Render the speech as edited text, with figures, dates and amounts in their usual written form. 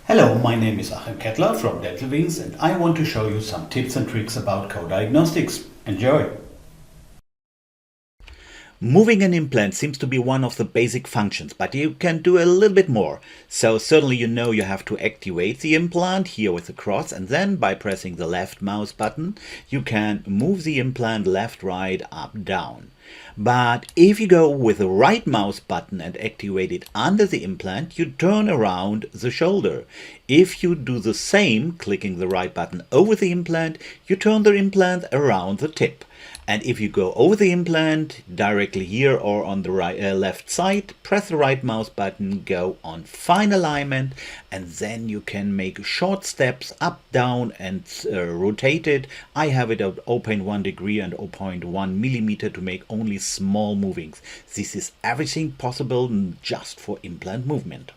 Hello, my name is Achim Kettler from Dental Wings and I want to show you some tips and tricks about coDiagnostiX. Enjoy! Moving an implant seems to be one of the basic functions, but you can do a little bit more. So certainly you have to activate the implant here with the cross, and then by pressing the left mouse button you can move the implant left, right, up, down. But if you go with the right mouse button and activate it under the implant, you turn around the shoulder. If you do the same, clicking the right button over the implant, you turn the implant around the tip. And if you go over the implant directly here or on the left side, press the right mouse button, go on fine alignment, and then you can make short steps up, down, and rotate it. I have it at 0.1 degree and 0.1 millimeter to make only small movings. This is everything possible just for implant movement.